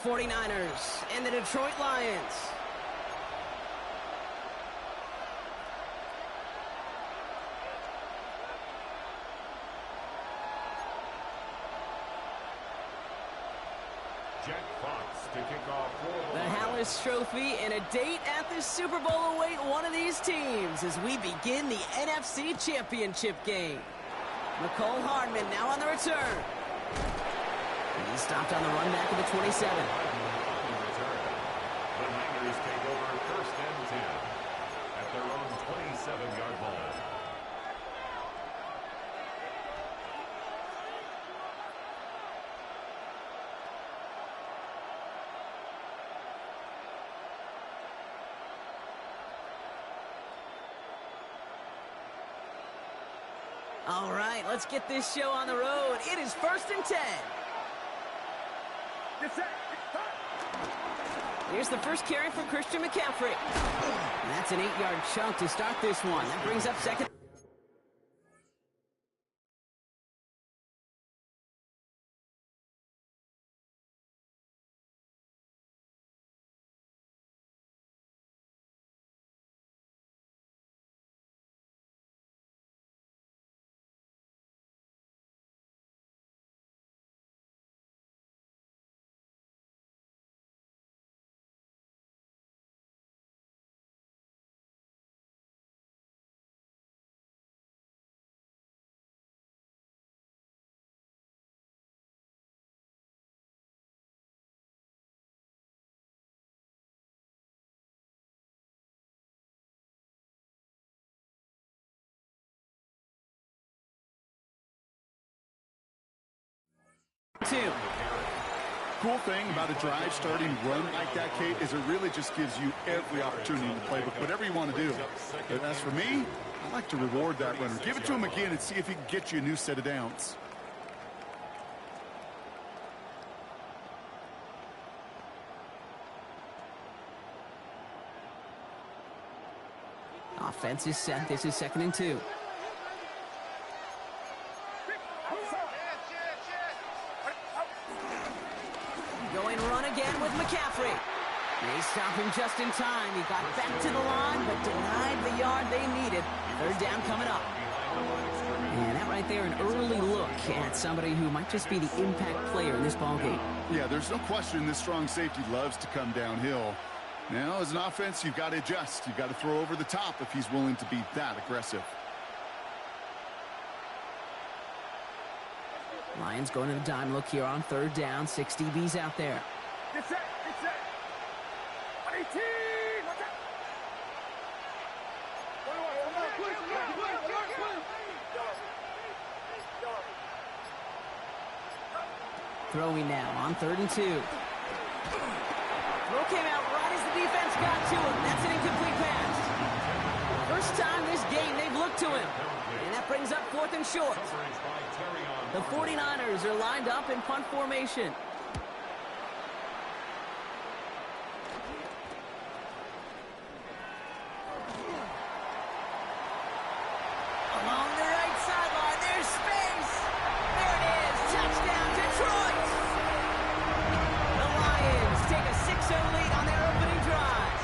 49ers and the Detroit Lions. To kick off the Hallis Trophy and a date at the Super Bowl await one of these teams as we begin the NFC Championship game. McCole Hardman now on the return. And he's stopped on the run back of the 27. The Niners take over first and 10 at their own 27-yard line. All right, let's get this show on the road. It is first and 10. Here's the first carry for Christian McCaffrey. And that's an 8-yard chunk to start this one. That brings up second. Cool thing about a drive starting run like that, Kate, is it really just gives you every opportunity in the playbook, whatever you want to do. But as for me, I like to reward that runner. Give it to him again and see if he can get you a new set of downs. Offense is set. This is second and 2. Going run again with McCaffrey. They stop him just in time. He got back to the line, but denied the yard they needed. Third down coming up. And that right there, an early look at somebody who might just be the impact player in this ballgame. Yeah, there's no question this strong safety loves to come downhill. Now, as an offense, you've got to adjust. You've got to throw over the top if he's willing to be that aggressive. Lions going to the dime look here on third down. 6 DBs out there. Get set, get set. 18, Throwing now on third and 2. Throw came out right as the defense got to him. That's an incomplete pass. First time this game they've looked to him. And that brings up fourth and short. The 49ers are lined up in punt formation. Along the right sideline, there's space. There it is. Touchdown, Detroit. The Lions take a 6-0 lead on their opening drive.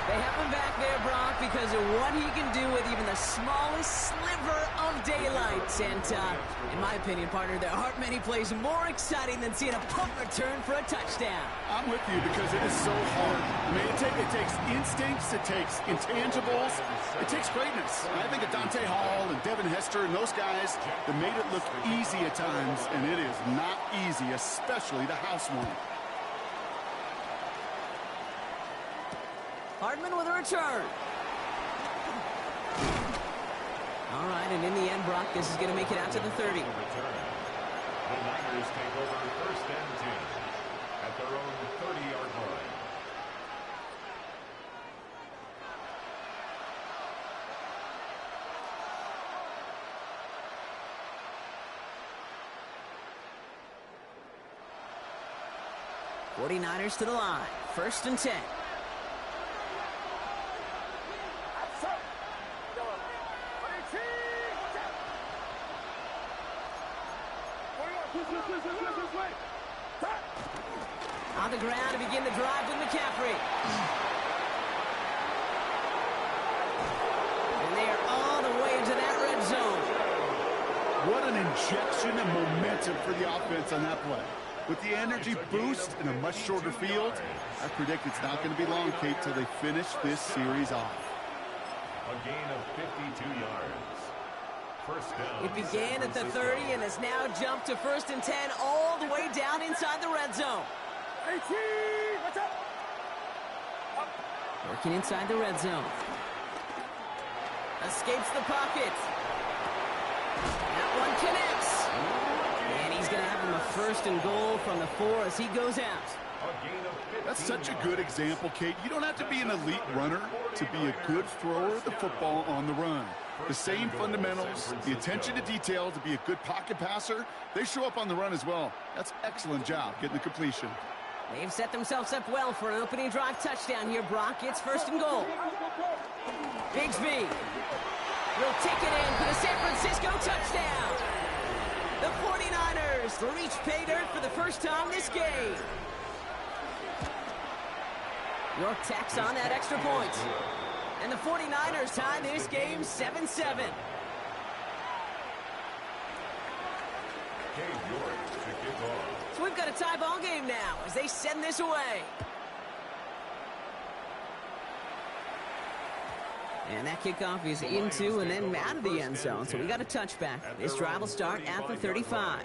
They have him back there, Brock, because of what he can do with even the smallest sliver of daylight. And in my opinion, partner, there aren't many plays more exciting than seeing a punt return for a touchdown. I'm with you because it is so hard. I mean, it takes instincts, it takes intangibles, it takes greatness. And I think of Dante Hall and Devin Hester and those guys that made it look easy at times, and it is not easy, especially the house one. Hardman with a return. All right, and in the end, Brock, this is going to make it out to the 30. The Niners take over first and 10 at their own 30-yard line. '49ers to the line. First and 10. On the ground to begin the drive with McCaffrey. And they are all the way into that red zone. What an injection of momentum for the offense on that play. With the energy boost in a much shorter field, I predict it's not going to be long, Kate, till they finish this series off. A gain of 52 yards. First down. It began at the 30 and has now jumped to 1st and 10 all the way down inside the red zone. 18, watch out. Working inside the red zone. Escapes the pocket. That one connects. And he's going to have him a 1st and goal from the 4 as he goes out. A gain of 15 That's such a good example, Kate. You don't have to be an elite runner to be a good thrower of the football on the run. The same fundamentals, the attention to detail to be a good pocket passer, they show up on the run as well. That's excellent job getting the completion. They've set themselves up well for an opening drive touchdown here, Brock. It's 1st and goal. Bigsby will take it in for the San Francisco touchdown. The 49ers reach pay dirt for the first time this game. York tacks on that extra point. And the 49ers tie this game 7-7. So we've got a tie ball game now as they send this away. And that kickoff is into and then out of the end zone. So we got a touchback. This drive will start at the 35.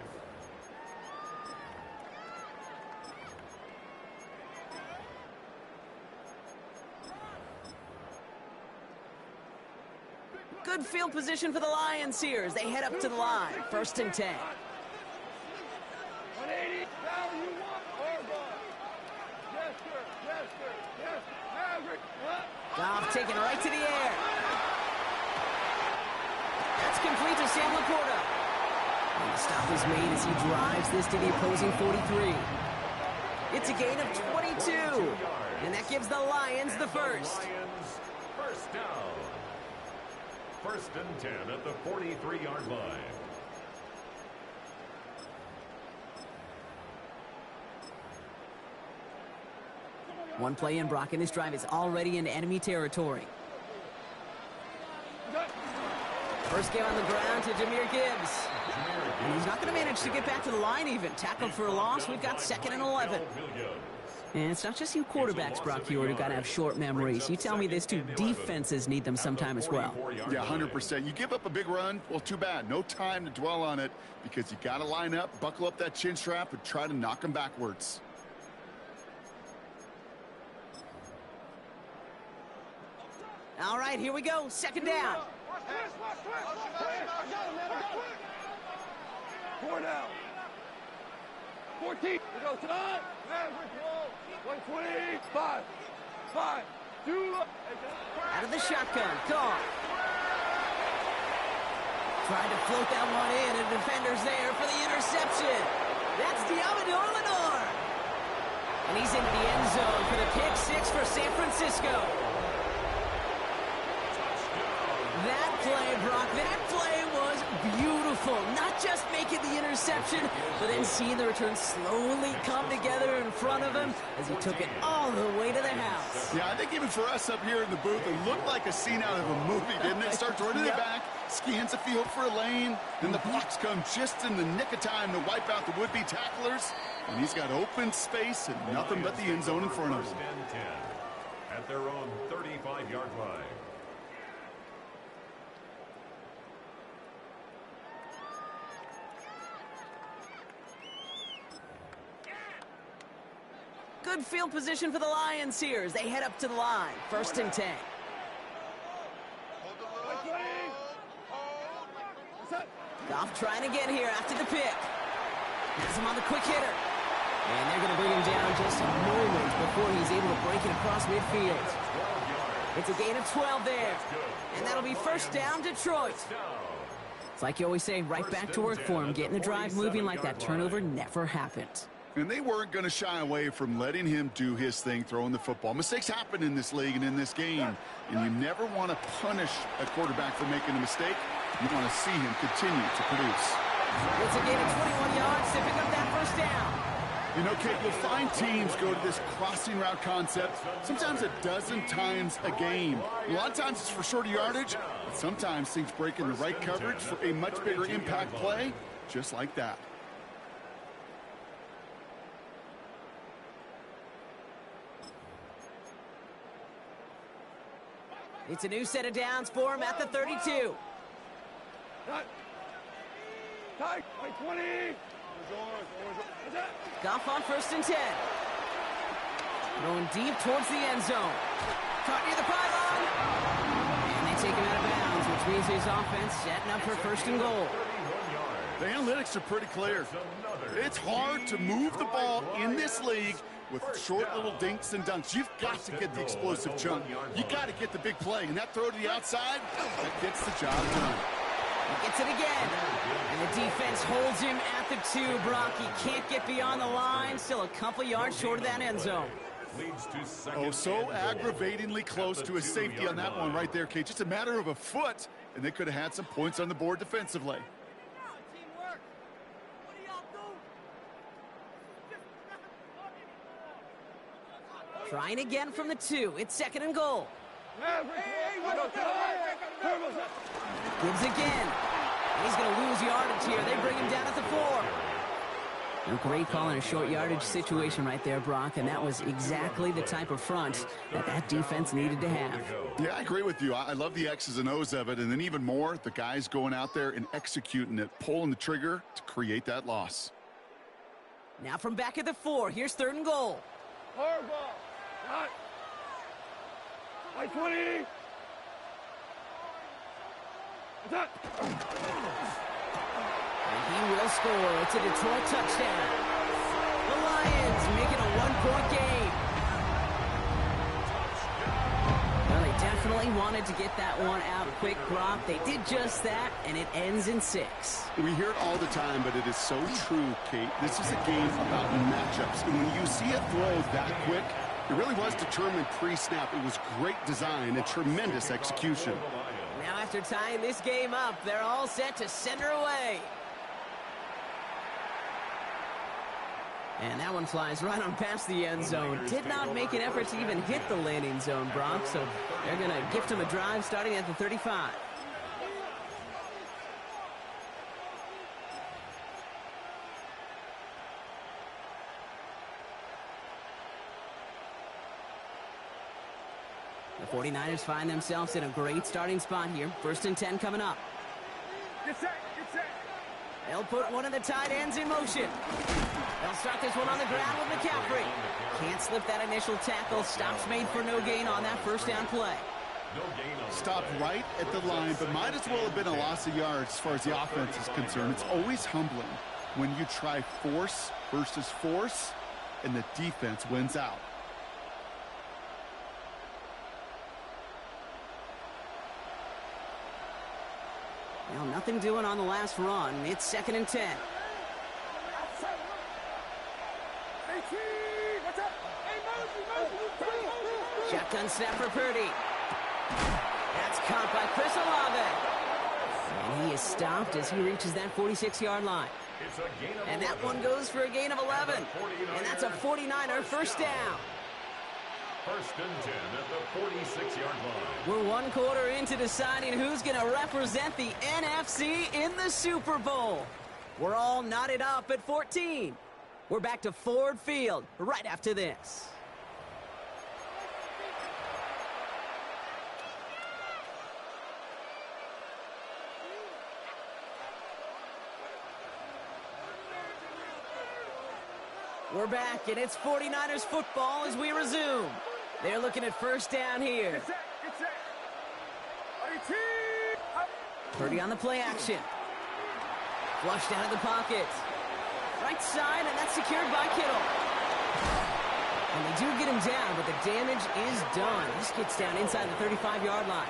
Good field position for the Lions here as they head up to the line. 1st and 10. 180, now you want Oregon. Yes, sir, yes, sir, yes, Maverick. Goff taken right to the air. That's complete to Sam Laporta. And the stop is made as he drives this to the opposing 43. It's a gain of 22. And that gives the Lions the first. First down. 1st and 10 at the 43-yard line. One play in, Brock, and this drive is already in enemy territory. First game on the ground to Jahmyr Gibbs. And he's not going to manage to get back to the line even. Tackled for a loss. We've got 2nd and 11. And it's not just you quarterbacks, Brock, Hewitt, who got to have short memories. You tell me this too, defenses need them sometime as well. Yeah, 100%. You give up a big run, well, too bad. No time to dwell on it because you got to line up, buckle up that chin strap, and try to knock them backwards. All right, here we go. 2nd down. 4 down. 14. We go to 9. 125. 5. 2. Out of the shotgun. Goff. Trying to float that one in, and the defender's there for the interception. That's Diamador Lenore. And he's into the end zone for the pick 6 for San Francisco. That play, Brock, that play was beautiful. Not just making the interception, but then seeing the return slowly come together in front of him as he took it all the way to the house. Yeah, I think even for us up here in the booth, it looked like a scene out of a movie, didn't it? Starts running it back, scans the field for a lane, then the blocks come just in the nick of time to wipe out the would-be tacklers, and he's got open space and nothing but the end zone in front of him. 1st and 10 at their own 35-yard line. Good field position for the Lions here as they head up to the line. 1st and 10. Goff trying again here after the pick. Has him on the quick hitter. And they're going to bring him down just a moment before he's able to break it across midfield. It's a gain of 12 there. And that'll be 1st down, Detroit. It's like you always say, right back to work for him, getting the drive moving like that turnover never happened. And they weren't going to shy away from letting him do his thing, throwing the football. Mistakes happen in this league and in this game, and you never want to punish a quarterback for making a mistake. You want to see him continue to produce. It's a gain of 21 yards to pick up that 1st down. You know, Kate, you'll find teams go to this crossing route concept sometimes a dozen times a game. A lot of times it's for shorter yardage, but sometimes things break in the right coverage for a much bigger impact play, just like that. It's a new set of downs for him at the 32. Tight, 20. Goff on 1st and 10. Going deep towards the end zone. Caught near the pylon. And they take him out of bounds, which means his offense setting up for 1st and goal. The analytics are pretty clear. It's hard to move the ball in this league with short little dinks and dunks. You've got to get the explosive chunk. You got to get the big play. And that throw to the outside, that gets the job done. He gets it again. And the defense holds him at the 2, Brock. He can't get beyond the line. Still a couple yards short of that end zone. Oh, so aggravatingly close to a safety on that one right there, Kate. Just a matter of a foot, and they could have had some points on the board defensively. Teamwork. What do y'all do? Trying again from the 2. It's 2nd and goal. Gibbs again. He's going to lose yardage here. They bring him down at the 4. A great call in a short yardage situation right there, Brock, and that was exactly the type of front that defense needed to have. Yeah, I agree with you. I love the X's and O's of it, and then even more, the guys going out there and executing it, pulling the trigger to create that loss. Now from back at the 4, here's 3rd and goal. Hard ball. Hot. 20. And he will score. It's a Detroit touchdown. The Lions make it a 1-point game. Well, they definitely wanted to get that one out quick, Brock. They did just that, and it ends in 6. We hear it all the time, but it is so true, Kate. This is a game about matchups. And when you see a throw that quick, it really was determined pre-snap. It was great design and tremendous execution. Now after tying this game up, they're all set to send her away. And that one flies right on past the end zone. Did not make an effort to even hit the landing zone, Brock, so they're going to gift him a drive starting at the 35. The 49ers find themselves in a great starting spot here. 1st and 10 coming up. Get set. They'll put one of the tight ends in motion. They'll start this one on the ground with McCaffrey. Can't slip that initial tackle. Stops made for no gain on that 1st down play. Stopped right at the line, but might as well have been a loss of yards as far as the offense is concerned. It's always humbling when you try force versus force, and the defense wins out. Well, nothing doing on the last run. It's 2nd and 10. Shotgun snap for Purdy. That's caught by Chris Olave. And he is stopped as he reaches that 46-yard line. And that one goes for a gain of 11. And that's a 49er 1st down. 1st and 10 at the 46-yard line. We're 1 quarter into deciding who's going to represent the NFC in the Super Bowl. We're all knotted up at 14. We're back to Ford Field right after this. We're back, and it's 49ers football as we resume. They're looking at 1st down here. Purdy on the play action. Flushed out of the pocket. Right side, and that's secured by Kittle. And they do get him down, but the damage is done. This gets down inside the 35-yard line.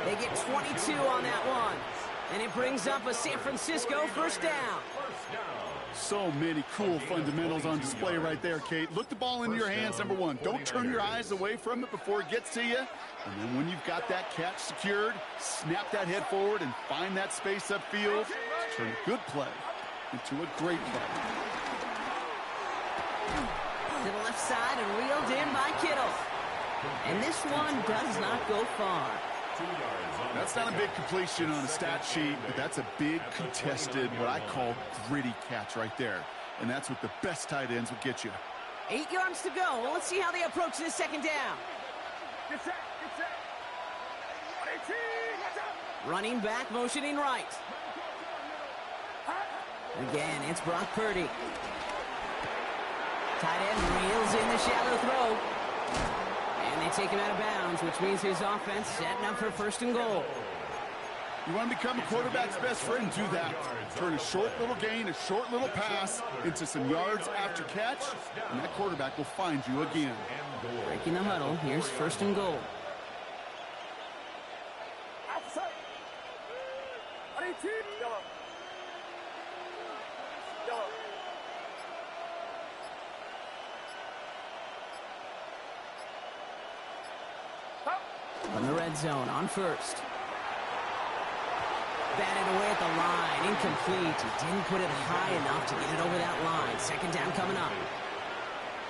They get 22 on that one. And it brings up a San Francisco 1st down. So many cool fundamentals on display right there, Kate. Look the ball into your hands, number 1. Don't turn your eyes away from it before it gets to you. And then when you've got that catch secured, snap that head forward and find that space upfield to turn a good play into a great play. To the left side and reeled in by Kittle. And this one does not go far. That's not a big completion on a stat sheet, but that's a big contested, what I call gritty catch right there. And that's what the best tight ends will get you. 8 yards to go. Well, let's see how they approach this second down. Get set, get set. 18, watch out. Running back, motioning right. Again, it's Brock Purdy. Tight end reels in the shallow throw. And they take him out of bounds, which means his offense setting up for 1st and goal. You want to become a quarterback's best friend, do that. Turn a short little gain, a short little pass into some yards after catch, and that quarterback will find you again. Breaking the huddle, here's 1st and goal. Outside. 18, yellow. Yellow. From the red zone on 1st. Batted away at the line, incomplete. He didn't put it high enough to get it over that line. 2nd down coming up.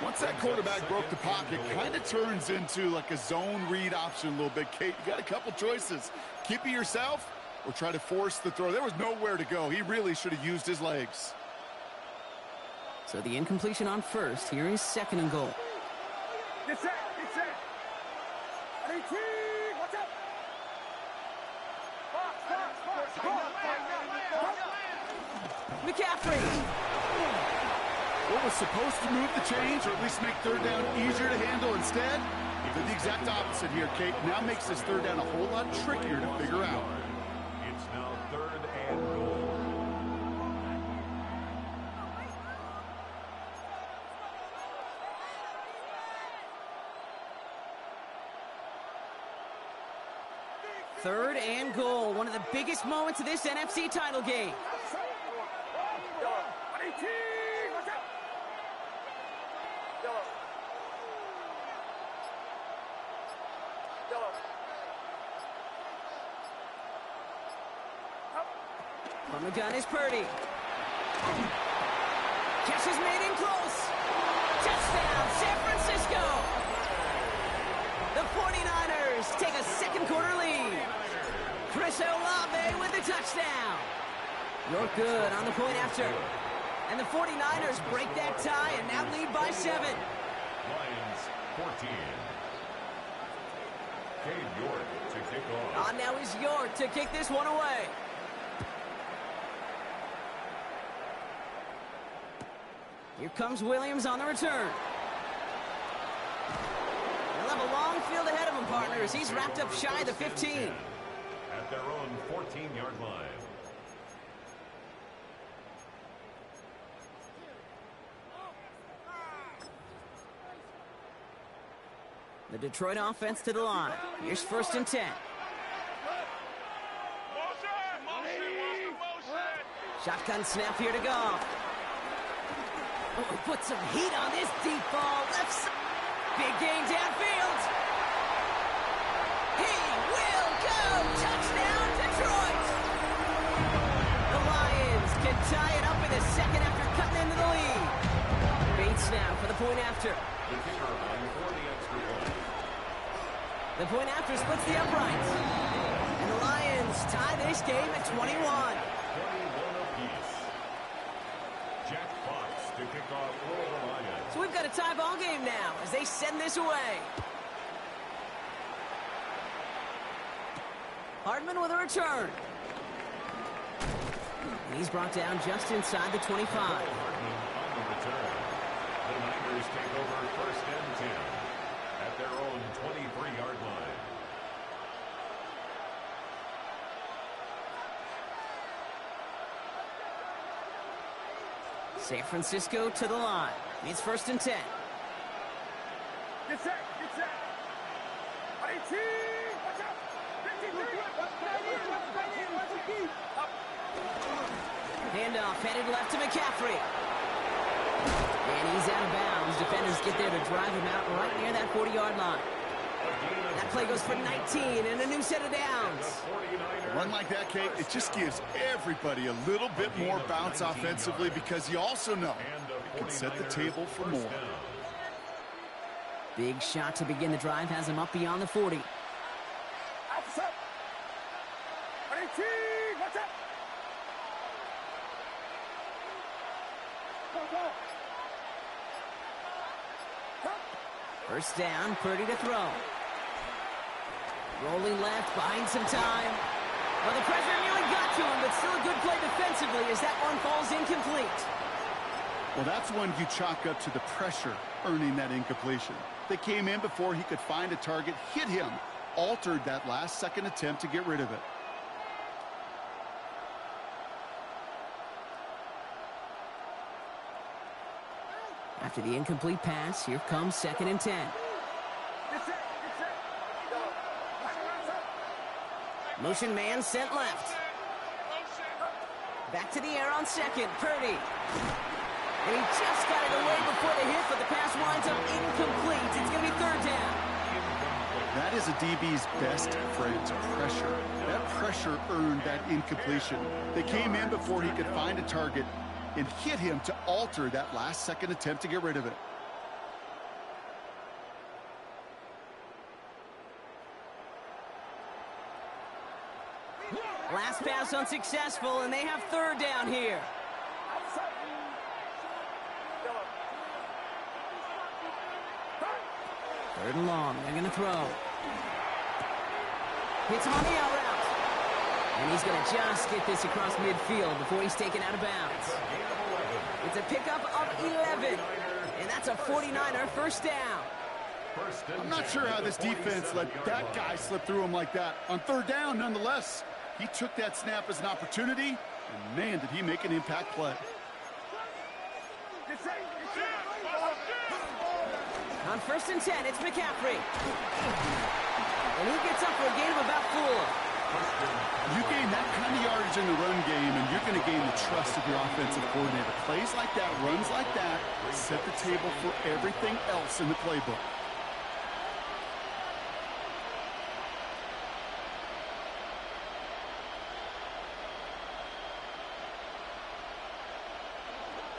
Once that quarterback broke the pocket, kind of turns into like a zone read option a little bit. Kate, you got a couple choices. Keep it yourself or try to force the throw. There was nowhere to go. He really should have used his legs. So the incompletion on 1st. Here is 2nd and goal. Get set, get set. 18, watch out. McCaffrey. What was supposed to move the chains, or at least make 3rd down easier to handle instead, did the exact opposite here, Kate. Now makes this 3rd down a whole lot trickier to figure out. It's now 3rd and goal. Third and goal, one of the biggest moments of this NFC title game. 18, watch out. Yellow. Yellow. From the gun is Purdy. Catch is made in close. Touchdown, San Francisco. The 49ers take a 2nd quarter lead. Chris Olave with the touchdown. You're good on the point after. And the 49ers break that tie and now lead by 7. Lions 14. Cade York to kick off. On now is York to kick this one away. Here comes Williams on the return. They'll have a long field ahead of him, partners. He's wrapped up shy of the 15. At their own 14-yard line. The Detroit offense to the line. Here's 1st and 10. Shotgun snap here to go. Oh, put some heat on this deep ball. Left side. Big gain downfield. He will go. Touchdown, Detroit. The Lions can tie it up in a 2nd after cutting into the lead. Bates now for the point after. The kicker on for the extra point. The point after splits the uprights. And the Lions tie this game at 21. 21 apiece. Jack Fox to kick off for the Lions. So we've got a tie ball game now as they send this away. Hardman with a return. And he's brought down just inside the 25. Hardman on the return. The Niners take over 1st and 10 at their own 23-yard line. San Francisco to the line. It's 1st and 10. Get set, get set. 18, watch out. 53. Handoff headed left to McCaffrey. And he's out of bounds. Defenders get there to drive him out right near that 40-yard line. That play goes for 19 and a new set of downs. A run like that, Kate, it just gives everybody a little bit more bounce offensively because you also know can set the table for more. Big shot to begin the drive has him up beyond the 40. First down, Purdy to throw. Rolling left, buying some time. Well, the pressure nearly got to him, but still a good play defensively as that one falls incomplete. Well, that's one you chalk up to the pressure earning that incompletion. They came in before he could find a target, hit him, altered that last-second attempt to get rid of it. After the incomplete pass, here comes 2nd and 10. Motion man sent left. Back to the air on 2nd, Purdy. And he just got it away before the hit, but the pass winds up incomplete. It's going to be 3rd down. That is a DB's best friend, pressure. That pressure earned that incompletion. They came in before he could find a target and hit him to alter that last-second attempt to get rid of it. Last pass unsuccessful, and they have 3rd down here. 3rd and long, they're going to throw. Hits him on the out route. And he's going to just get this across midfield before he's taken out of bounds. It's a pickup of 11, and that's a 49er first down. I'm not sure how this defense let that guy slip through him like that. On 3rd down, nonetheless, he took that snap as an opportunity, and man, did he make an impact play. On 1st and 10, it's McCaffrey. And he gets up for a gain of about 4. You gain that kind of yardage in the run game, and you're going to gain the trust of your offensive coordinator. Plays like that, runs like that, set the table for everything else in the playbook.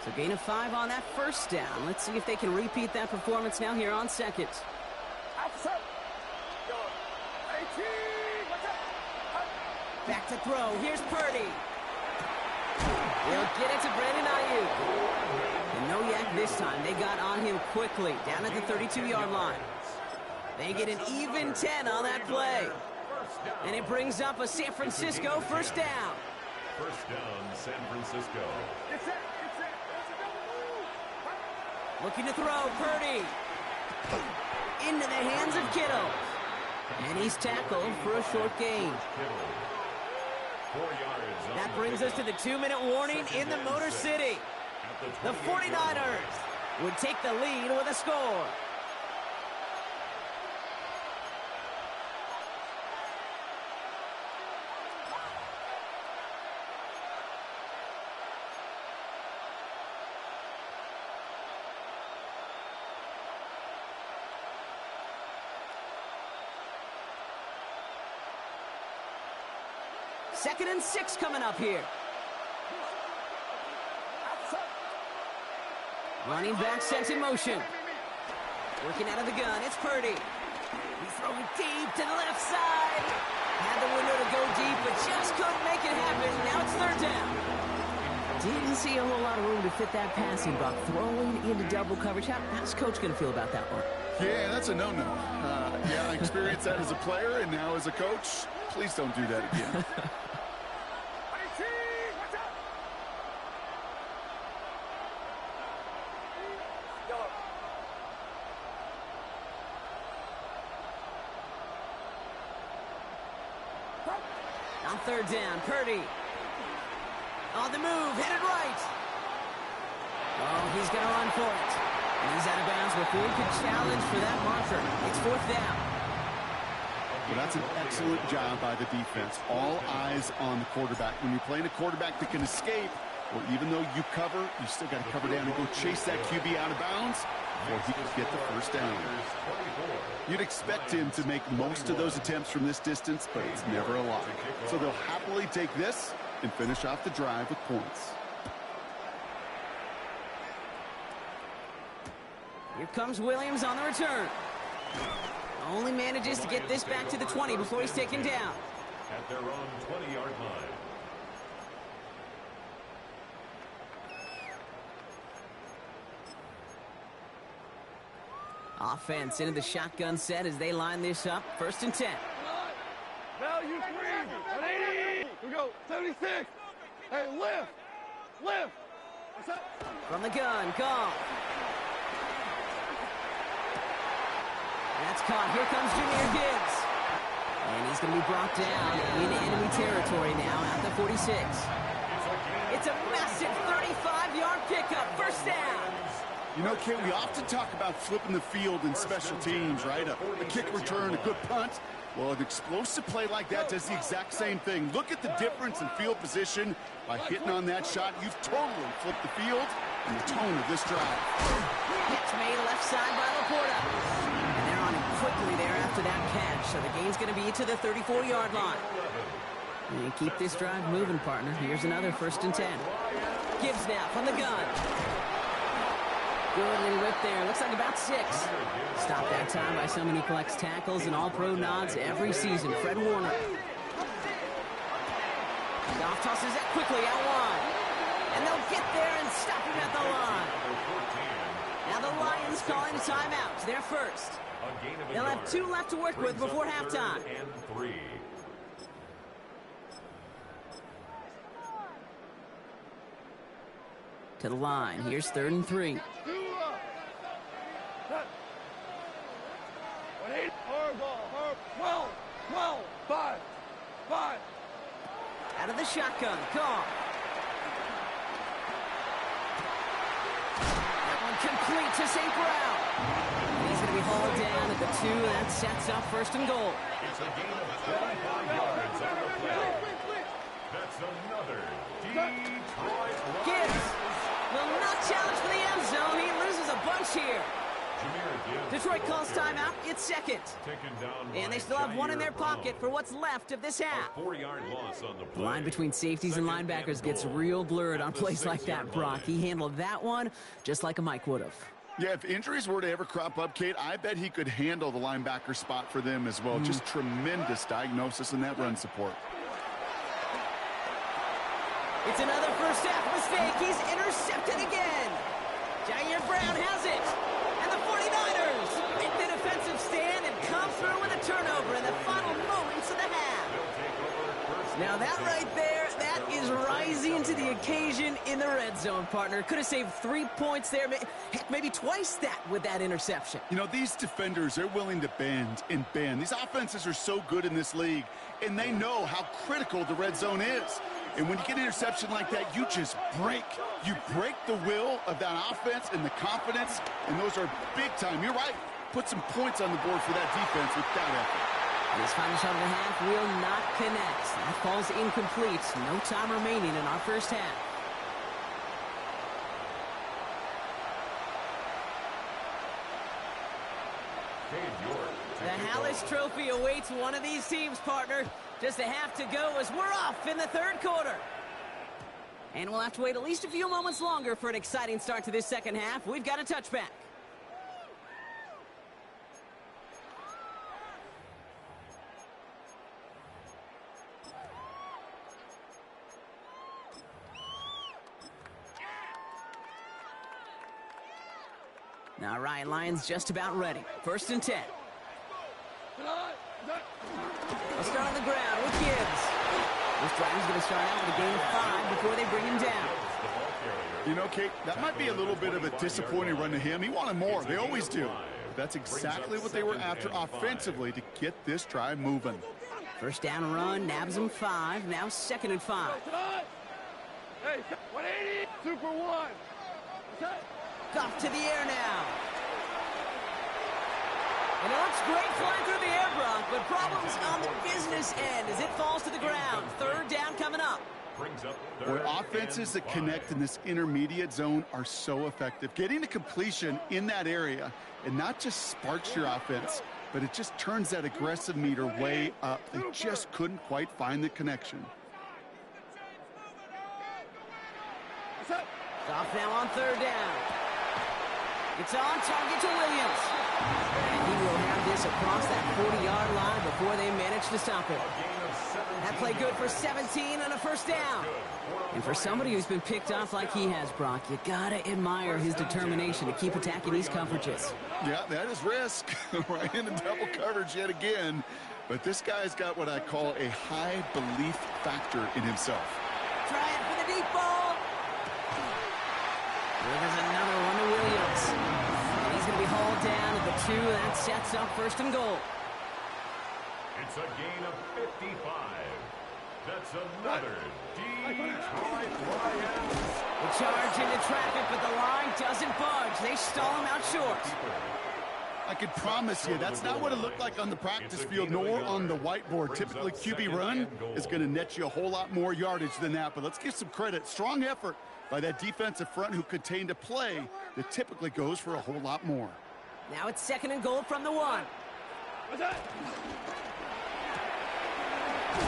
So gain of 5 on that first down. Let's see if they can repeat that performance now here on 2nd. Back to throw. Here's Purdy. He'll get it to Brandon Ayuk. And no yak this time. They got on him quickly down at the 32-yard line. They get an even 10 on that play. And it brings up a San Francisco first down. First down, San Francisco. Looking to throw, Purdy. Into the hands of Kittle. And he's tackled for a short gain. 4 yards. That brings us to the 2-minute warning in the Motor City. The 49ers would take the lead with a score. Second and 6 coming up here. Running back sent in motion. Working out of the gun, it's Purdy. He's throwing deep to the left side. Had the window to go deep, but just couldn't make it happen. Now it's 3rd down. Didn't see a whole lot of room to fit that passing block. Throwing into double coverage. How's Coach going to feel about that one? Yeah, that's a no-no. Yeah, I experienced that as a player and now as a coach. Please don't do that again. On 3rd down, Purdy. On the move, headed right. Oh, he's going to run for it. And he's out of bounds before he could challenge for that marker. It's 4th down. Well, that's an excellent job by the defense. All eyes on the quarterback. When you're playing a quarterback that can escape, well, even though you cover, you still got to cover down and go chase that QB out of bounds before he could get the first down. You'd expect him to make most of those attempts from this distance, but it's never a lot. So they'll happily take this and finish off the drive with points. Here comes Williams on the return. Only manages to get this back to the 20 before he's taken down. At their own 20-yard line. Offense into the shotgun set as they line this up. 1st and 10. Value 3. 180. We go. 76. Hey, lift. Lift. What's up? From the gun, Goff. That's caught. Here comes Jahmyr Gibbs. And he's going to be brought down in enemy territory now at the 46. It's a massive 35-yard pickup. 1st down. You know, Kate, we often talk about flipping the field in special teams, right? A kick return, a good punt. Well, an explosive play like that does the exact same thing. Look at the difference in field position. By hitting on that shot, you've totally flipped the field and the tone of this drive. It's made left side by Laporta. And they're on him quickly there after that catch. So the gain's going to be to the 34-yard line. And keep this drive moving, partner. Here's another 1st and 10. Gibbs now from the gun. Good little whip there. Looks like about 6. Stopped that time by someone who collects tackles and all-pro nods every season, Fred Warner. Goff tosses it quickly out wide. And they'll get there and stop him at the line. Now the Lions calling a timeout. Their first. They'll have 2 left to work with before halftime. To the line. Here's 3rd and 3. 12, 5. Out of the shotgun. Goff. That one complete to St. Brown. He's going to be hauled down at the 2. That sets up 1st and goal. It's a gain of 25 yards on the play. That's another Detroit Lions. Gibbs will not challenge for the end zone. He loses a bunch here. Detroit calls timeout. It's 2nd. And they still have 1 in their pocket for what's left of this half. 4-yard loss on the play. The line between safeties and linebackers gets real blurred on plays like that, Brock. He handled that one just like a Mike would have. Yeah, if injuries were to ever crop up, Kate, I bet he could handle the linebacker spot for them as well. Just tremendous diagnosis in that run support. It's another first half mistake. He's intercepted again. Jair Brown has it. And the 49ers make the defensive stand and come through with a turnover in the final moments of the half. Now that right there, that is rising to the occasion in the red zone, partner. Could have saved 3 points there. Heck, maybe twice that with that interception. You know, these defenders, they're willing to bend and bend. These offenses are so good in this league, and they know how critical the red zone is. And when you get an interception like that, you just break. You break the will of that offense and the confidence, and those are big time. You're right. Put some points on the board for that defense with that effort. This final shot of the half will not connect. That falls incomplete. No time remaining in our first half. The Hallis Trophy awaits one of these teams, partner. Just a half to go as we're off in the 3rd quarter. And we'll have to wait at least a few moments longer for an exciting start to this second half. We've got a touchback. All right, Lions just about ready. 1st and 10. They'll start on the ground with Gibbs. This drive is going to start out with a gain of 5 before they bring him down. You know, Kate, that might be a little bit of a disappointing run to him. He wanted more. They always do. But that's exactly what they were after offensively to get this drive moving. 1st down run, nabs him 5. Now 2nd and 5. Hey, 180. Super 1. Goff to the air now. And it looks great flying through the air, Brock, but problems on the business end as it falls to the ground. 3rd down coming up. Boy, offenses that connect in this intermediate zone are so effective. Getting the completion in that area, and not just sparks your offense, but it just turns that aggressive meter way up. They just couldn't quite find the connection. Goff now on 3rd down. It's on target to Williams. And he will have this across that 40-yard line before they manage to stop it. That play good for 17 and a first down. And for somebody who's been picked off like he has, Brock, you gotta admire his determination to keep attacking these coverages. Yeah, that is risk. Right into double coverage yet again. But this guy's got what I call a high belief factor in himself. Trying for the deep ball. There's another one to Williams. And he's going to be hauled down at the 2. That sets up first and goal. It's a gain of 55. That's another Detroit Lions. The charge into traffic, but the line doesn't budge. They stall him out short. I can promise you, that's not what it looked like on the practice field, nor on the whiteboard. Typically, QB run is going to net you a whole lot more yardage than that. But let's give some credit. Strong effort by that defensive front who contained a play that typically goes for a whole lot more. Now it's second and goal from the 1.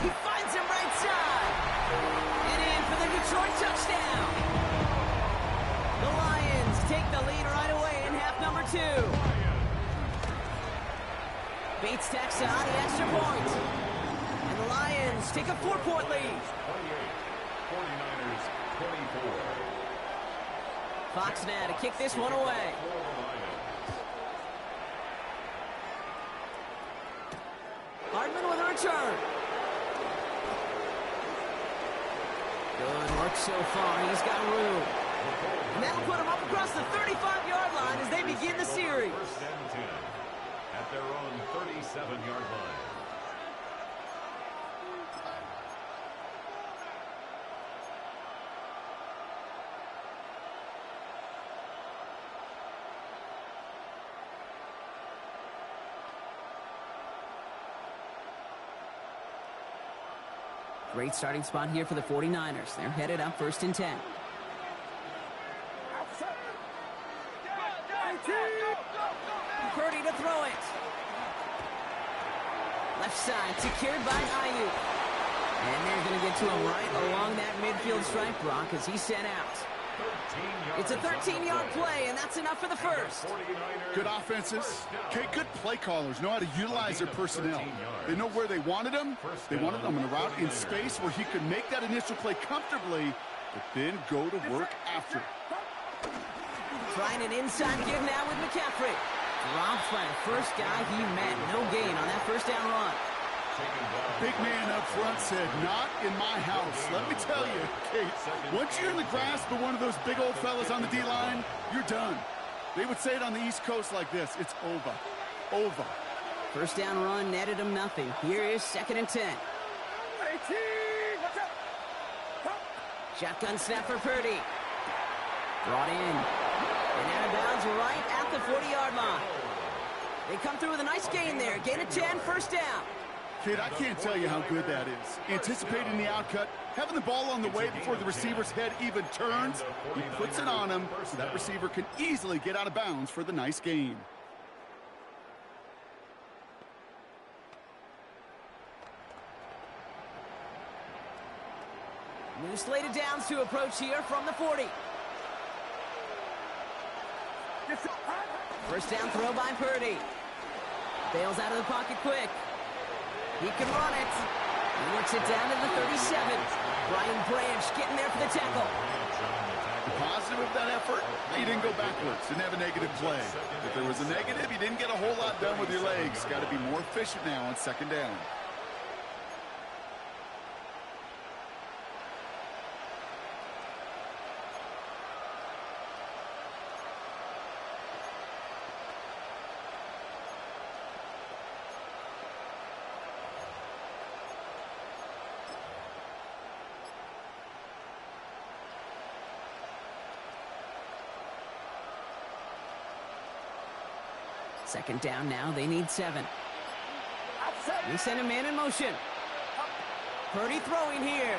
He finds him right side. And in for the Detroit touchdown. The Lions take the lead right away in half number 2. Bates tacks on the extra point. And the Lions take a 4-point lead. 49ers 24. Fox now to kick this one away. Hardman with a return. Good work so far. He's got room. And that'll put him up across the 35-yard line as they begin the series. First and 10 at their own 37-yard line. Great starting spot here for the 49ers. They're headed up first and 10. Purdy to throw it. Left side secured by Ayuk. And they're going to get to him right along that midfield stripe, Brock, as he's sent out. It's a 13-yard play, and that's enough for the first. Good offenses. Okay, good play callers know how to utilize their personnel. They know where they wanted them. They wanted them in a route in space where he could make that initial play comfortably, but then go to work after. Trying an inside give now with McCaffrey. Dropped by the first guy he met. No gain on that first down run. Big man up front said, not in my house. Let me tell you, Kate, once you're in the grasp of one of those big old fellas on the D-line, you're done. They would say it on the East Coast like this. It's over. Over. First down run netted him nothing. Here is second and 10. Shotgun snap for Purdy. Brought in. And out of bounds right at the 40-yard line. They come through with a nice gain there. Gain of 10, first down. Kid, I can't tell you how good that is. Anticipating the outcut, having the ball on the way before the receiver's head even turns. He puts it on him so that receiver can easily get out of bounds for the nice gain. New slated downs to approach here from the 40. First down throw by Purdy. Bails out of the pocket quick. He can run it. He works it down to the 37. Brian Branch getting there for the tackle. The positive of that effort, he didn't go backwards. Didn't have a negative play. If there was a negative, you didn't get a whole lot done with your legs. Got to be more efficient now on second down. Second down now. They need 7. They send a man in motion. Purdy throwing here.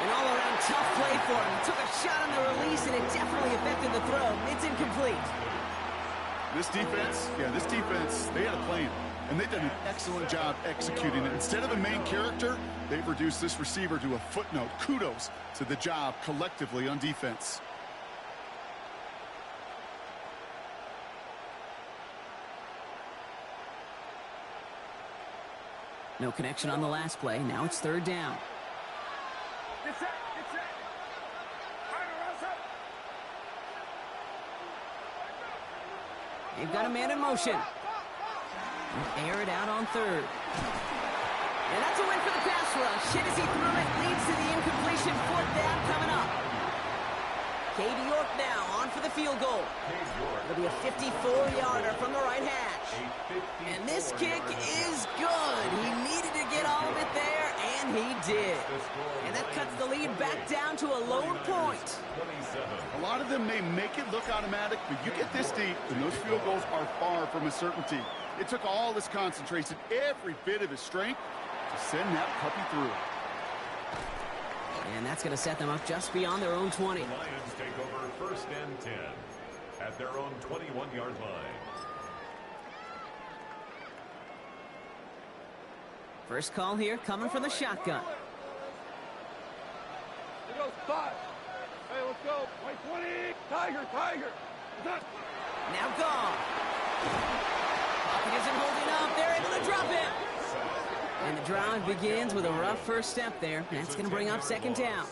An all-around tough play for him. He took a shot on the release, and it definitely affected the throw. It's incomplete. This defense, they had a plan, and they've done an excellent job executing it. Instead of a main character, they've reduced this receiver to a footnote. Kudos to the job collectively on defense. No connection on the last play. Now it's third down. Get set, get set. They've got a man in motion. Air it out on third. And that's a win for the pass rush. Hit as he threw it, leads to the incompletion. Fourth down coming up. Cade York now on for the field goal. It'll be a 54-yarder from the right hash. And this kick is good. He needed to get all of it there, and he did. And that cuts the lead back down to a lone point. A lot of them may make it look automatic, but you get this deep, and those field goals are far from a certainty. It took all his concentration, every bit of his strength, to send that puppy through. And that's going to set them up just beyond their own 20. The Lions take over first and 10 at their own 21-yard line. First call here coming from the shotgun. Here goes 5. Hey, let's go. Wait, 20. Tiger, Tiger. Now gone. Pocket isn't holding up. They're able to drop it. And the drive begins with a rough first step there. That's going to bring up second down.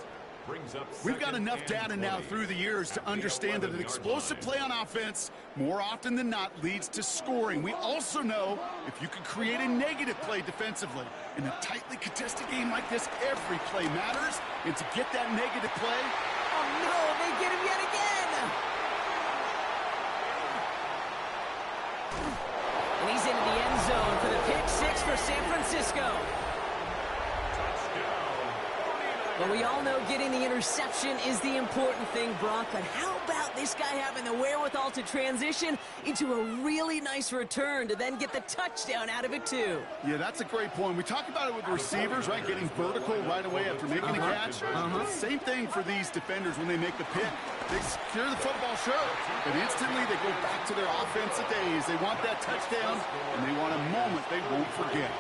We've got enough data now through the years to understand that an explosive play on offense, more often than not, leads to scoring. We also know if you can create a negative play defensively. In a tightly contested game like this, every play matters. And to get that negative play... Oh, no, they get him yet again. And he's into the end zone for the pick six for San Francisco. Well, we all know getting the interception is the important thing, Brock, but how about this guy having the wherewithal to transition into a really nice return to then get the touchdown out of it, too? Yeah, that's a great point. We talk about it with receivers, right, getting vertical right away after making a catch. Same thing for these defenders when they make the pick. They secure the football, sure, but instantly they go back to their offensive days. They want that touchdown, and they want a moment they won't forget.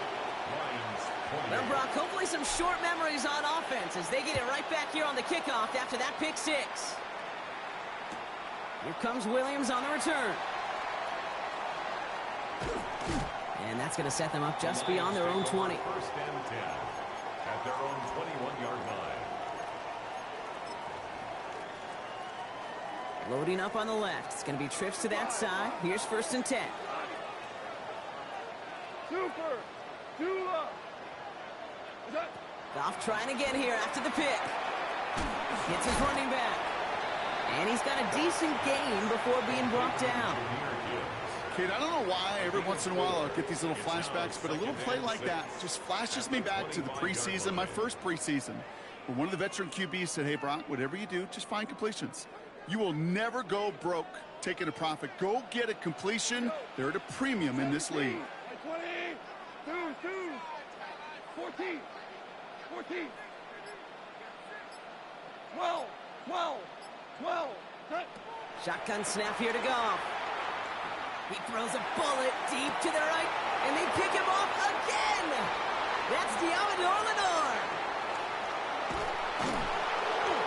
Well, Brock, hopefully some short memories on offense as they get it right back here on the kickoff after that pick six. Here comes Williams on the return. And that's going to set them up just beyond their own 20. First and 10 at their own 21-yard line. Loading up on the left. It's going to be trips to that side. Here's first and 10. Super. Dula. Goff trying again here after the pick. Hits his running back. And he's got a decent gain before being brought down. Kid, I don't know why every once in a while I'll get these little flashbacks, but a little play like that just flashes me back to the preseason, my first preseason, where one of the veteran QBs said, hey, Brock, whatever you do, just find completions. You will never go broke taking a profit. Go get a completion. They're at a premium in this league. 20, 2, 14, 14, 12, 12, 12. Shotgun snap here to Goff. He throws a bullet deep to the right, and they pick him off again. That's Diamador Lenore.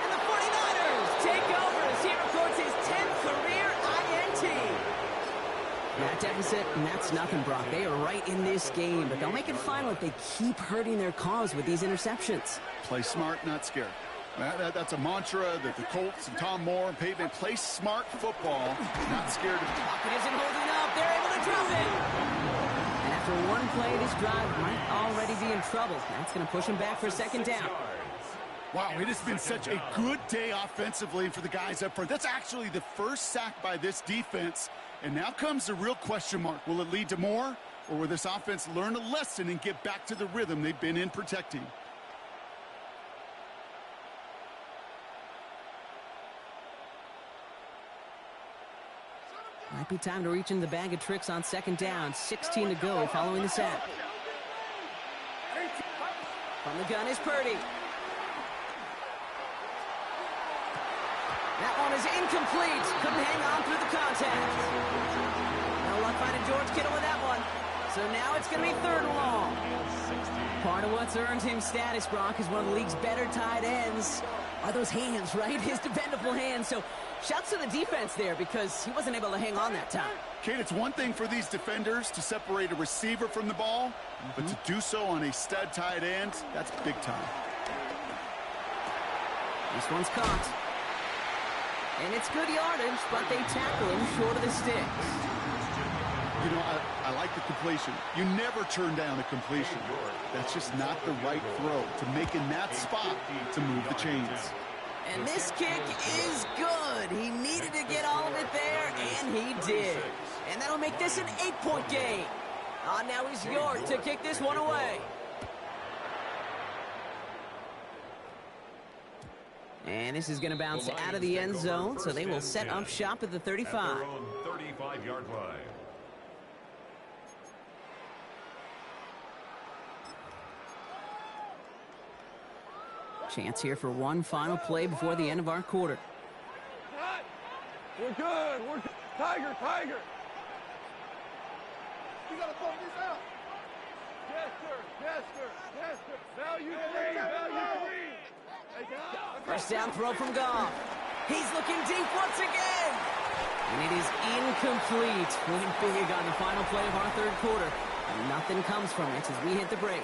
And the 49ers take over as he records his 10th career INT. That deficit, and that's nothing, Brock. They are right in this game, but they'll make it final if they keep hurting their cause with these interceptions. Play smart, not scared. That's a mantra that the Colts and Tom Moore and Pavement play smart football, not scared. Pocket isn't holding up. They're able to drop it. And after one play, this drive might already be in trouble. That's going to push him back for second down. Wow, it has been such a good day offensively for the guys up front. That's actually the first sack by this defense. And now comes the real question mark. Will it lead to more? Or will this offense learn a lesson and get back to the rhythm they've been in protecting? Might be time to reach into the bag of tricks on second down. 16 to go following the sack. From the gun is Purdy. That one is incomplete. Couldn't hang on through the contact. No luck finding George Kittle with that one. So now it's going to be third and long. Part of what's earned him status, Brock, is one of the league's better tight ends. Are those hands, right? His dependable hands. So Shouts to the defense there because he wasn't able to hang on that time. Kate, it's one thing for these defenders to separate a receiver from the ball, but to do so on a stud tight end, that's big time. This one's caught. And it's good yardage, but they tackle him short of the sticks. You know, I like the completion. You never turn down a completion. That's just not the right throw to make in that spot to move the chains. And this kick is good. He needed to get all of it there, and he did. And that'll make this an 8-point game. Now he's York to kick this one away. And this is going to bounce out of the end zone, so they will set up shop at the 35. At their own 35-yard line. Chance here for one final play before the end of our quarter. We're good. We're good. Tiger, Tiger. You got to throw this out. Yes, sir. Yes, sir. Yes, sir. Value three. Value three. Hey, guys. First down throw from Goff. He's looking deep once again. And it is incomplete. Went big on the final play of our third quarter. And nothing comes from it as we hit the break.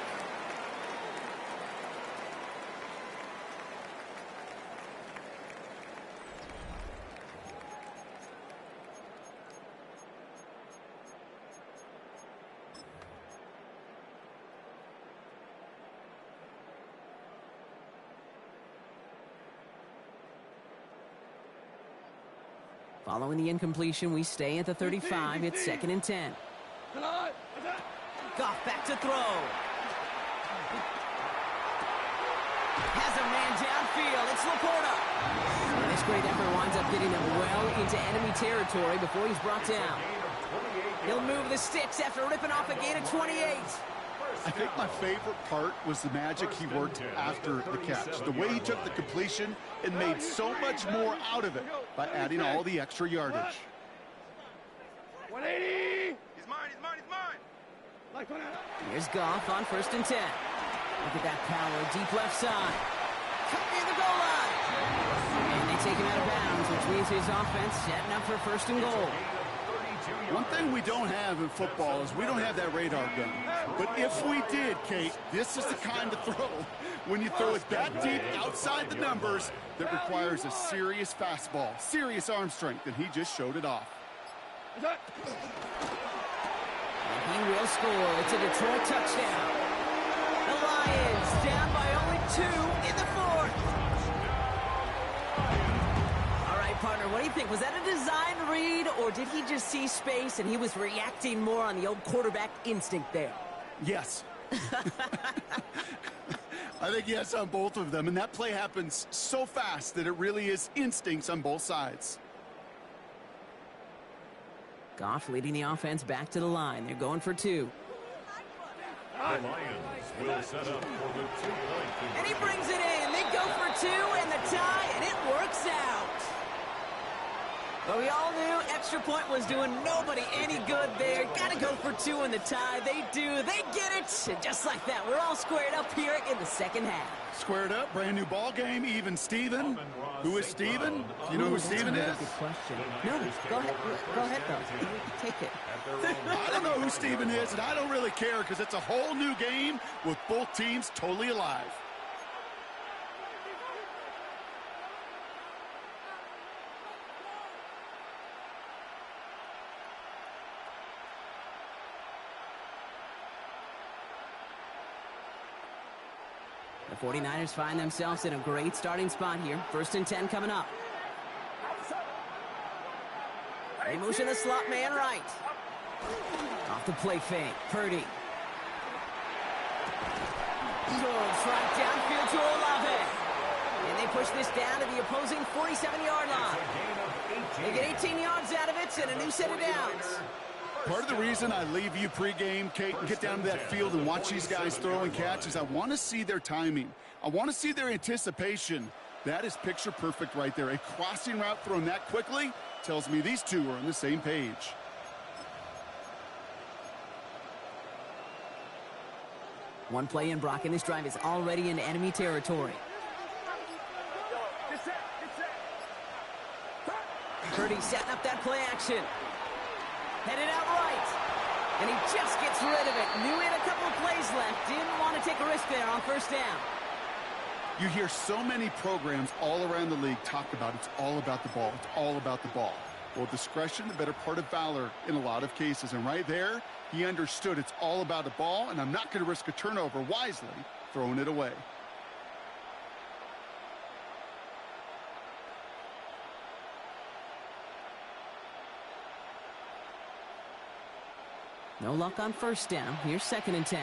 Following the incompletion, we stay at the 35. It's 2nd and 10. Goff back to throw. Has a man downfield. It's Laporta. And this great effort winds up getting him well into enemy territory before he's brought down. He'll move the sticks after ripping off a gain of 28. I think my favorite part was the magic he worked after the catch. The way he took the completion and made so much more out of it by adding all the extra yardage. 180. He's mine. He's mine. He's mine. Here's Goff on 1st and 10. Look at that power, deep left side. Cut near the goal line. And they take him out of bounds, which means his offense setting up for 1st and goal. One thing we don't have in football is we don't have that radar gun. But if we did, Kate, this is the kind of throw, when you throw it that deep outside the numbers, that requires a serious fastball, serious arm strength, and he just showed it off. And he will score. It's a Detroit touchdown. The Lions down by only 2 in the 4th. All right, partner, what do you think? Was that a design read, or did he just see space and he was reacting more on the old quarterback instinct there? Yes. I think yes on both of them, and that play happens so fast that it really is instincts on both sides. Goff leading the offense back to the line. They're going for 2. The Lions will set up for the 2-point. And he brings it in. They go for 2 and the tie, and it works out. But we all knew extra point was doing nobody any good there. Got to go for 2 in the tie. They do. They get it. And just like that, we're all squared up here in the 2nd half. Squared up, brand new ball game, even Steven. Who is Steven? Do you know who Steven is? Good question. No, go ahead. Go ahead, though. Take it. I don't know who Steven is, and I don't really care because it's a whole new game with both teams totally alive. The 49ers find themselves in a great starting spot here. 1st and 10 coming up. They motion the slot man right. Off the play fake. Purdy. Throws right downfield to Olave. And they push this down to the opposing 47-yard line. They get 18 yards out of it and a new set of downs. Part of the reason I leave you pregame, Kate, and get down to that field and watch these guys throw and catch is I want to see their timing. I want to see their anticipation. That is picture perfect right there. A crossing route thrown that quickly tells me these two are on the same page. One play in, Brock, and this drive is already in enemy territory. Purdy setting up that play action. Headed out right. And he just gets rid of it. Knew he had a couple of plays left. Didn't want to take a risk there on first down. You hear so many programs all around the league talk about it's all about the ball. It's all about the ball. Well, discretion, the better part of valor in a lot of cases. And right there, he understood it's all about the ball, and I'm not going to risk a turnover wisely, throwing it away. No luck on first down. Here's 2nd and 10.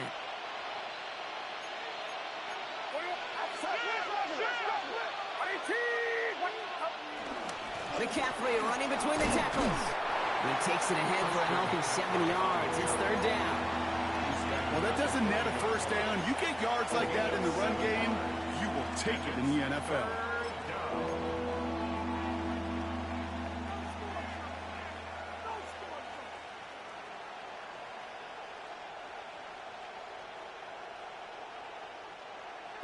McCaffrey running between the tackles. He takes it ahead for a healthy 70 yards. It's 3rd down. Well, that doesn't net a first down. You get yards like that in the run game, you will take it in the NFL.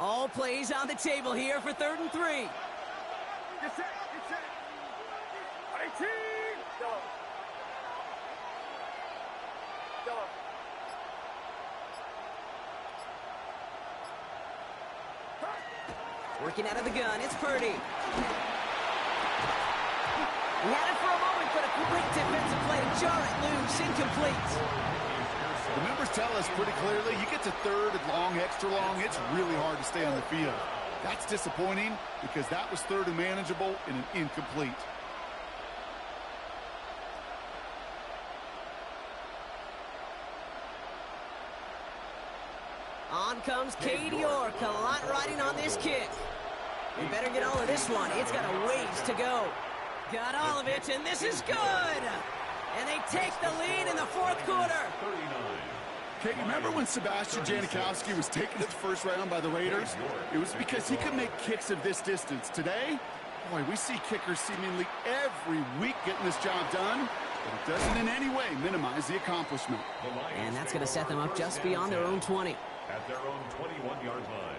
All plays on the table here for 3rd and 3. Get set. 18. Go. Working out of the gun, it's Purdy. He had it for a moment, but a quick defensive play to jar it loose, incomplete. The numbers tell us pretty clearly, you get to 3rd and long, extra long, it's really hard to stay on the field. That's disappointing because that was 3rd and manageable and an incomplete. On comes Cade York, a lot riding on this kick. We better get all of this one. It's got a ways to go. Got all of it, and this is good. And they take the lead in the 4th quarter. Okay, remember when Sebastian Janikowski was taken in the 1st round by the Raiders? It was because he could make kicks of this distance. Today, boy, we see kickers seemingly every week getting this job done, but it doesn't in any way minimize the accomplishment. And that's going to set them up just beyond their own 20. At their own 21-yard line.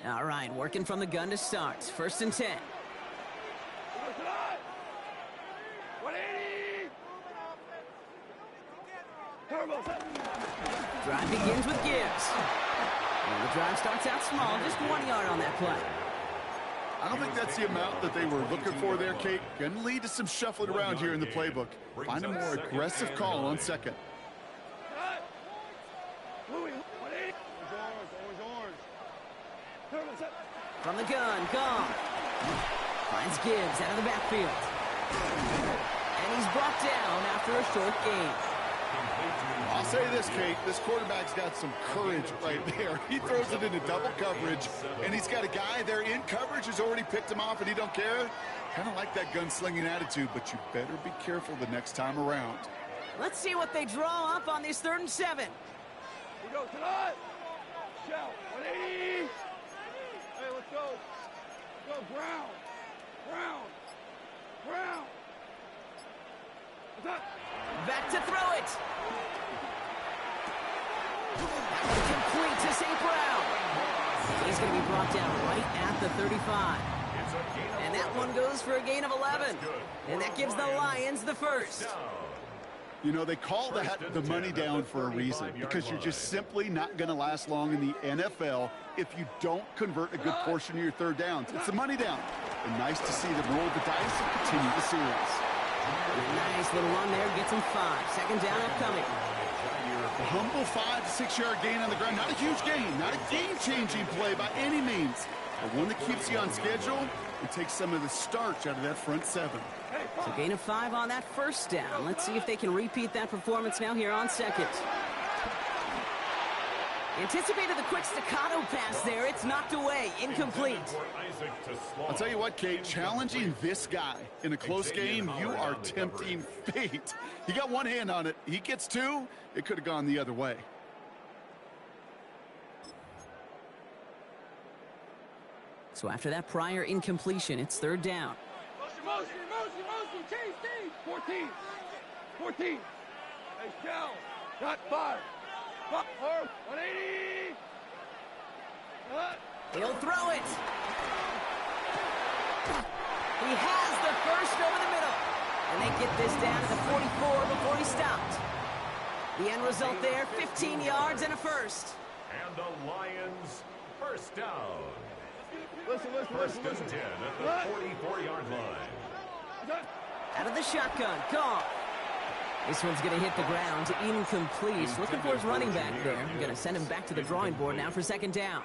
All right, working from the gun to start. 1st and 10. Drive begins with Gibbs. And the drive starts out small, just 1 yard on that play. I don't think that's the amount that they were looking for there, Kate. Going to lead to some shuffling around here in the playbook. Find a more aggressive call on 2nd. From the gun, gone. Finds Gibbs out of the backfield. And he's brought down after a short gain. I'll say this, Kate. This quarterback's got some courage right there. He throws it into double coverage, and he's got a guy there in coverage who's already picked him off, and he don't care. Kind of like that gunslinging attitude, but you better be careful the next time around. Let's see what they draw up on this 3rd and 7. We go tonight. Shout. 180. Hey, let's go. Let's go. Brown. What's up? Back to throw it. Complete to St. Brown. He's going to be brought down right at the 35. And that one goes for a gain of 11. And that gives the Lions the 1st. You know, they call that the money down for a reason, because you're just simply not going to last long in the NFL if you don't convert a good portion of your 3rd downs. It's the money down. And nice to see them roll the dice and continue the series. Nice little run there, gets him 5. 2nd down upcoming. A humble 5 to 6 yard gain on the ground. Not a huge gain, not a game-changing play by any means, but one that keeps you on schedule and takes some of the starch out of that front 7. So gain of 5 on that 1st down. Let's see if they can repeat that performance now here on 2nd. Anticipated the quick staccato pass there. It's knocked away, incomplete. I'll tell you what, Kate, challenging this guy in a close game, you are tempting fate. He got one hand on it. He gets 2. It could have gone the other way. So after that prior incompletion, it's third down. Motion, chase, 14. 14. Hey, Shell. Got 5. 180. He'll throw it. He has the first over the middle. And they get this down to the 44 before he stopped. The end result there, 15 yards and a first. And the Lions first down. Listen. First and 10 at the 44-yard line. Out of the shotgun, Goff. This one's going to hit the ground, incomplete. Looking for his running back there. Going to send him back to the drawing board now for second down.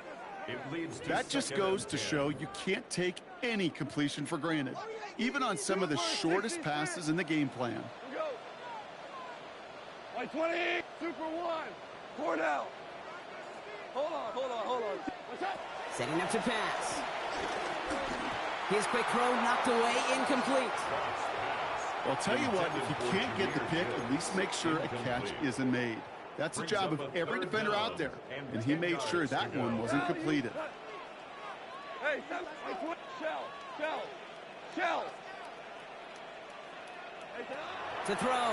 That just goes to show you can't take any completion for granted, even on some of the shortest passes in the game plan. By 20, Super 1, 4 down. Hold on. What's that? Setting up to pass. His quick throw knocked away, incomplete. Well, I'll tell you what, if you can't get the pick, at least make sure a catch isn't made. That's the job of every defender out there, and he made sure that one wasn't completed. Hey, Shell. To throw.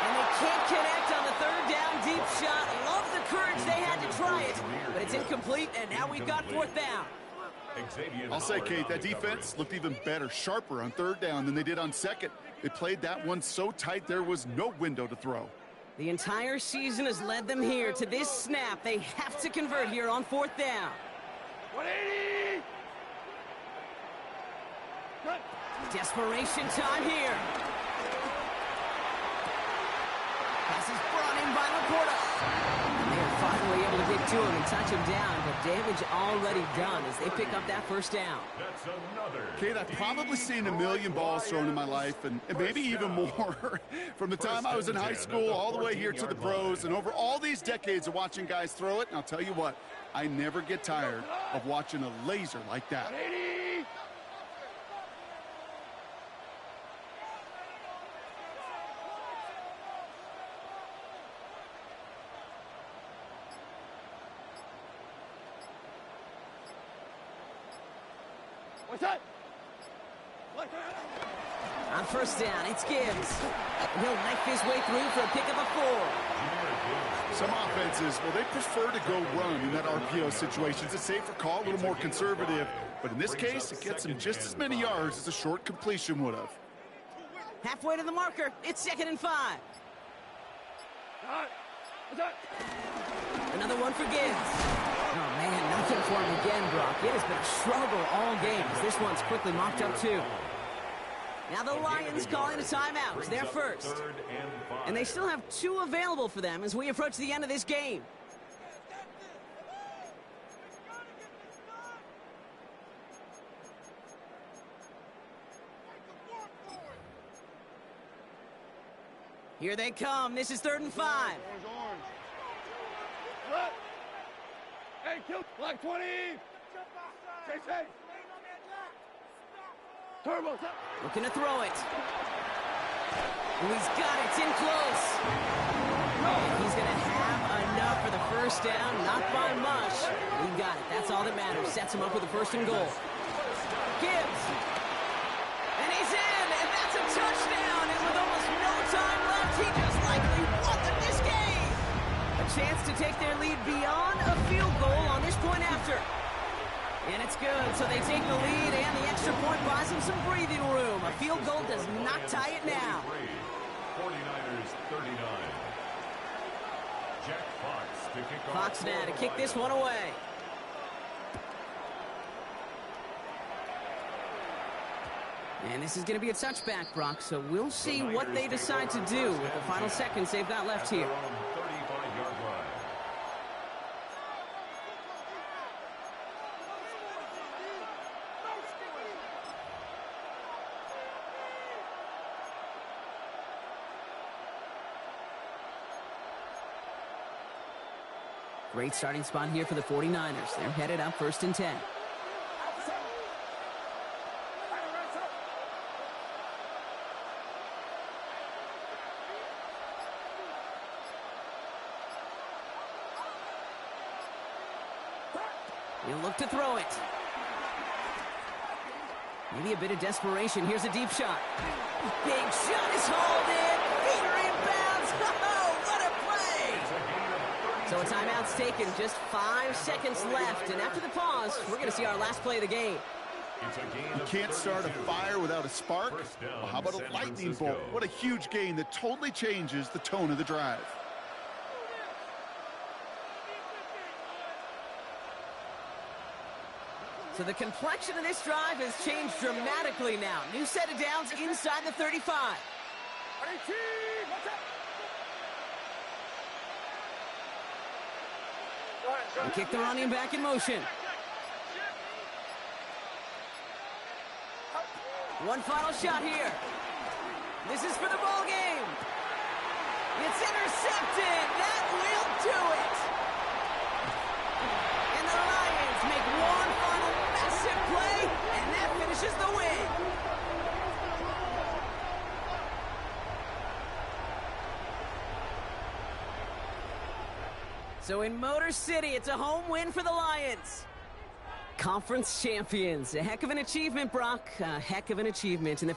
And they can't connect on the third down deep shot. Love the courage they had to try it, but it's incomplete, and now we've got fourth down. I'll say, Kate, that defense looked even better, sharper on third down than they did on second. They played that one so tight there was no window to throw. The entire season has led them here to this snap. They have to convert here on fourth down. 180! Desperation time here. Pass is brought in by Laporta. And they are finally able to get to him and touch him down, but damage already done as they pick up that first down. That's another. Kate, I've probably seen a million balls thrown in my life, and maybe even more. From the time I was in high school all the way here to the pros, and over all these decades of watching guys throw it, and I'll tell you what, I never get tired of watching a laser like that. 180! What's that? On first down, it's Gibbs. He'll knife his way through for a pickup of 4. Some offenses, well, they prefer to go run in that RPO situation. It's a safer call, a little more conservative. But in this case, it gets them just as many yards as a short completion would have. Halfway to the marker, it's 2nd and 5. What's that? Another one for Gibbs. Oh, man, nothing for him again, Brock. It has been a struggle all game as this one's quickly mopped up, too. Now the Lions calling a timeout. They're first. And they still have 2 available for them as we approach the end of this game. Here they come. This is 3rd and 5. Orange. What? Hey, kill black 20. Chase. Turbo. Looking to throw it. Oh, he's got it. It's in close. And he's going to have enough for the first down. Not by much. He got it. That's all that matters. Sets him up with a 1st and goal. Gibbs. And he's in. And that's a touchdown. And with almost no time left, he just likely won them this game. A chance to take their lead beyond a field goal on this point after. And it's good, so they take the lead, and the extra point buys them some breathing room. A field goal does not tie it now. 49ers 39. Jack Fox to kick off. Fox now to kick this one away. And this is going to be a touchback, Brock, so we'll see what they decide to do with the final seconds they've got left here. 35-yard line. Great starting spot here for the 49ers. They're headed up 1st and 10. He'll look to throw it. Maybe a bit of desperation. Here's a deep shot. Big shot is hauled in. Peter inbounds. Oh, what a play! So a timeout's taken. Just 5 seconds left. And after the pause, we're going to see our last play of the game. You can't start a fire without a spark. Well, how about a lightning bolt? What a huge gain that totally changes the tone of the drive. So the complexion of this drive has changed dramatically now. New set of downs inside the 35. And kick the running back in motion. One final shot here. This is for the ball game. It's intercepted. That will do it. And the Lions make one final massive play, and that finishes the win. So in Motor City, it's a home win for the Lions. Conference champions. A heck of an achievement, Brock. A heck of an achievement. In the